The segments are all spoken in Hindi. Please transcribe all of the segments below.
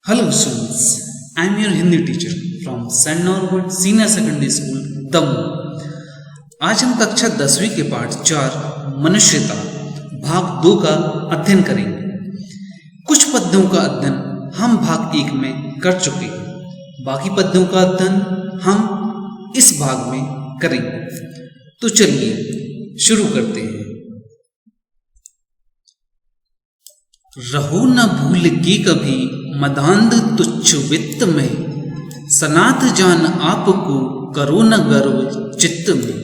Hello students, I am your Hindi teacher from St. Norbert Senior Secondary School, Damoh. आज हम कक्षा 10वीं के पाठ 4 मनुष्यता भाग 2 का अध्ययन करेंगे। कुछ पद्यों का अध्ययन हम भाग 1 में कर चुके हैं, बाकी पद्यों का अध्ययन हम इस भाग में करेंगे। तो चलिए शुरू करते हैं। रहो न भूल के कभी मदांध तुच्छ वित्त में, सनाथ जान आपको करो न गर्व चित्त में।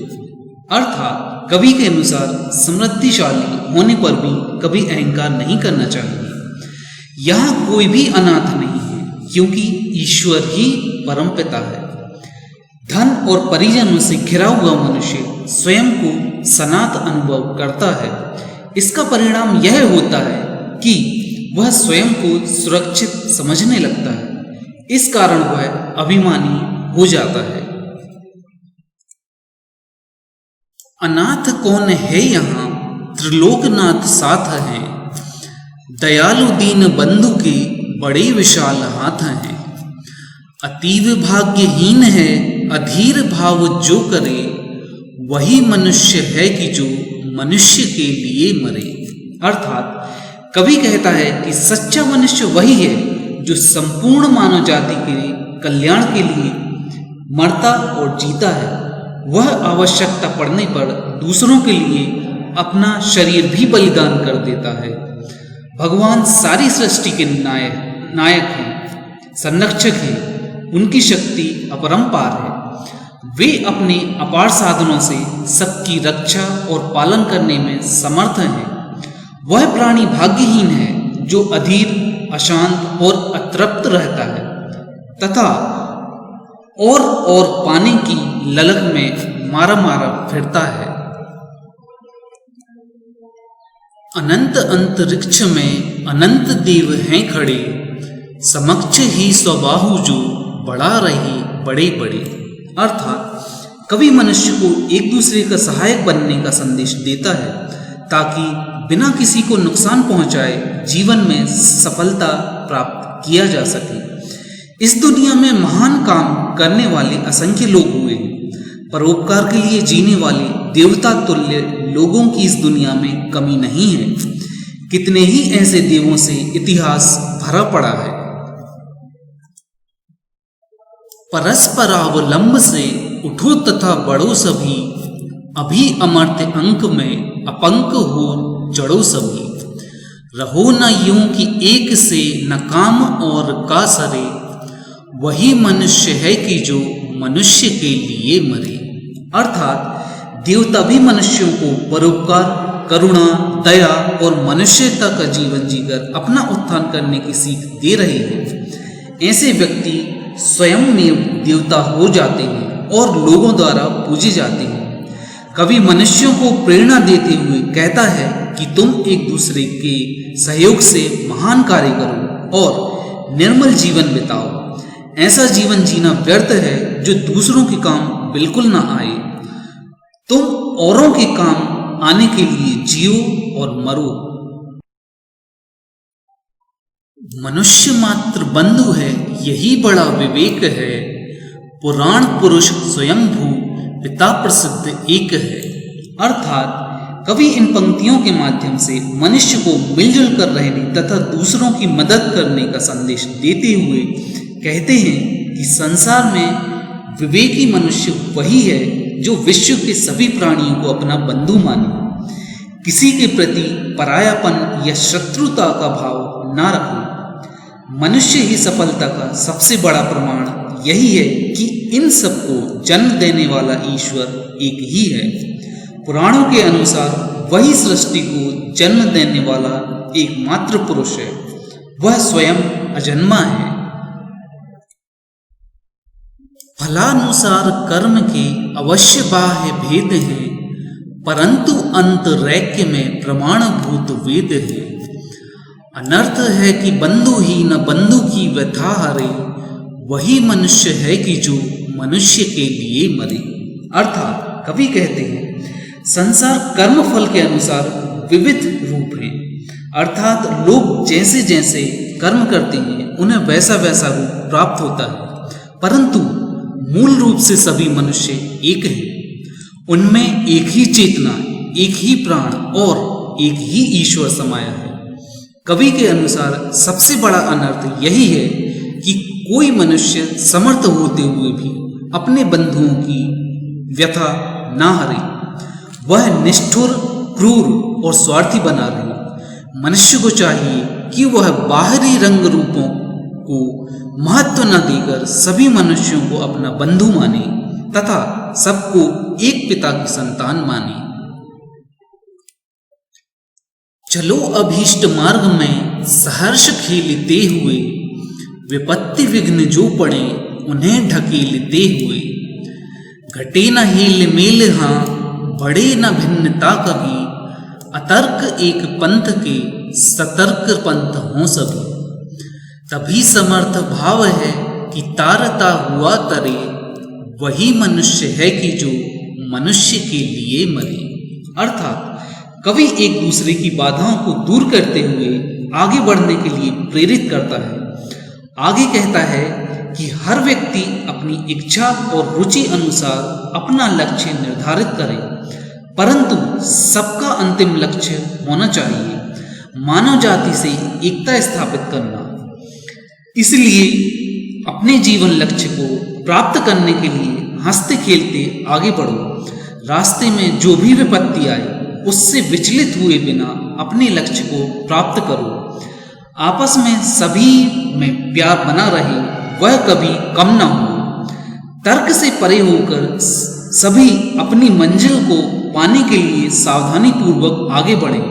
अर्थात कवि के अनुसार समृद्धिशाली होने पर भी कभी अहंकार नहीं करना चाहिए। यहाँ कोई भी अनाथ नहीं है, क्योंकि ईश्वर ही परमपिता है। धन और परिजनों से घिरा हुआ मनुष्य स्वयं को सनाथ अनुभव करता है। इसका परिणाम यह होता है कि वह स्वयं को सुरक्षित समझने लगता है। इस कारण वह अभिमानी हो जाता है। अनाथ कौन है यहाँ, त्रिलोकनाथ साथ है, दयालु दीन बंधु के बड़े विशाल हाथ हैं। अतीव भाग्यहीन है अधीर भाव जो करे, वही मनुष्य है कि जो मनुष्य के लिए मरे। अर्थात कवि कहता है कि सच्चा मनुष्य वही है जो संपूर्ण मानव जाति के कल्याण के लिए मरता और जीता है। वह आवश्यकता पड़ने पर दूसरों के लिए अपना शरीर भी बलिदान कर देता है। भगवान सारी सृष्टि के नायक हैं, संरक्षक हैं। उनकी शक्ति अपरंपार है। वे अपने अपार साधनों से सबकी रक्षा और पालन करने में समर्थ हैं। वह प्राणी भाग्यहीन है जो अधीर, अशांत और अतृप्त रहता है तथा और पाने की ललक में मारा मारा फिरता है। अनंत अंतरिक्ष में अनंत देव हैं खड़े, समक्ष ही स्वबाहु जो बढ़ा रहे बड़े बड़े। अर्थात कवि मनुष्य को एक दूसरे का सहायक बनने का संदेश देता है, ताकि बिना किसी को नुकसान पहुंचाए जीवन में सफलता प्राप्त किया जा सके। इस दुनिया में महान काम करने वाले असंख्य लोग हुए हैं। परोपकार के लिए जीने वाले देवता तुल्य लोगों की इस दुनिया में कमी नहीं है। कितने ही ऐसे देवों से इतिहास भरा पड़ा है। परस्परावलंब से उठो तथा बढ़ो सभी, अभी अमर्त्य अंक में अपंक हो जड़ो सभी। रहो न यूं कि एक से न काम और का सरे, वही मनुष्य है कि जो मनुष्य के लिए मरे। अर्थात देवता भी मनुष्यों को परोपकार, करुणा, दया और मनुष्यता का जीवन जीकर अपना उत्थान करने की सीख दे रहे हैं। ऐसे व्यक्ति स्वयं में देवता हो जाते हैं और लोगों द्वारा पूजे जाते हैं। कवि मनुष्यों को प्रेरणा देते हुए कहता है कि तुम एक दूसरे के सहयोग से महान कार्य करो और निर्मल जीवन बिताओ। ऐसा जीवन जीना व्यर्थ है जो दूसरों के काम बिल्कुल ना आए। तुम औरों के काम आने के लिए जियो और मरो। मनुष्य मात्र बंधु है, यही बड़ा विवेक है, पुराण पुरुष स्वयंभू पिता प्रसिद्ध एक है। अर्थात कवि इन पंक्तियों के माध्यम से मनुष्य को मिलजुल कर रहने तथा दूसरों की मदद करने का संदेश देते हुए कहते हैं कि संसार में विवेकी मनुष्य वही है जो विश्व के सभी प्राणियों को अपना बंधु माने। किसी के प्रति परायापन या शत्रुता का भाव ना रखो। मनुष्य ही सफलता का सबसे बड़ा प्रमाण यही है कि इन सबको जन्म देने वाला ईश्वर एक ही है। पुराणों के अनुसार वही सृष्टि को जन्म देने वाला एकमात्र पुरुष है। वह स्वयं अजन्मा है। फलानुसार कर्म के अवश्य बाह्य भेद हैं, परंतु अंतरैक्य में प्रमाणभूत वेद है। अनर्थ है कि बंधु ही न बंधु की व्यथा हरे, वही मनुष्य है कि जो मनुष्य के लिए मरे। अर्थात कवि कहते हैं संसार कर्म फल के अनुसार विविध रूप हैं। अर्थात लोग जैसे जैसे कर्म करते हैं उन्हें वैसा वैसा रूप प्राप्त होता है, परंतु मूल रूप से सभी मनुष्य एक हैं। उनमें एक ही चेतना, एक ही प्राण और एक ही ईश्वर समाया है। कवि के अनुसार सबसे बड़ा अनर्थ यही है कि कोई मनुष्य समर्थ होते हुए भी अपने बंधुओं की व्यथा ना हरे, वह निष्ठुर, क्रूर और स्वार्थी बना रहे। मनुष्य को चाहिए कि वह बाहरी रंग रूपों को महत्व न देकर सभी मनुष्यों को अपना बंधु माने तथा सबको एक पिता की संतान माने। चलो अभीष्ट मार्ग में सहर्ष खेलते हुए, विपत्ति विघ्न जो पड़े उन्हें ढकेलते हुए। घटे न हेल मेल हाँ, बढ़े न भिन्नता कभी, अतर्क एक पंथ के सतर्क पंथ हों सभी। तभी समर्थ भाव है कि तारता हुआ तरे, वही मनुष्य है कि जो मनुष्य के लिए मरे। अर्थात कवि एक दूसरे की बाधाओं को दूर करते हुए आगे बढ़ने के लिए प्रेरित करता है। आगे कहता है कि हर व्यक्ति अपनी इच्छा और रुचि अनुसार अपना लक्ष्य निर्धारित करे, परंतु सबका अंतिम लक्ष्य होना चाहिए मानव जाति से एकता स्थापित करना। इसलिए अपने जीवन लक्ष्य को प्राप्त करने के लिए हंसते खेलते आगे बढ़ो। रास्ते में जो भी विपत्ति आए उससे विचलित हुए बिना अपने लक्ष्य को प्राप्त करो। आपस में सभी में प्यार बना रहे, वह कभी कम ना हो। तर्क से परे होकर सभी अपनी मंजिल को पाने के लिए सावधानी पूर्वक आगे बढ़े।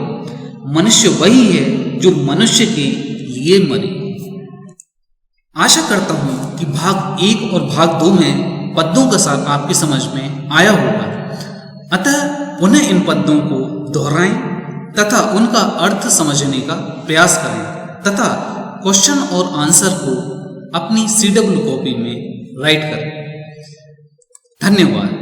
मनुष्य वही है जो मनुष्य के लिए मरे। आशा करता हूं कि भाग 1 और भाग 2 में पद्यों का सार आपकी समझ में आया होगा। अतः पुनः इन पद्यों को दोहराएं तथा उनका अर्थ समझने का प्रयास करें तथा क्वेश्चन और आंसर को अपनी CW कॉपी में राइट करें। धन्यवाद।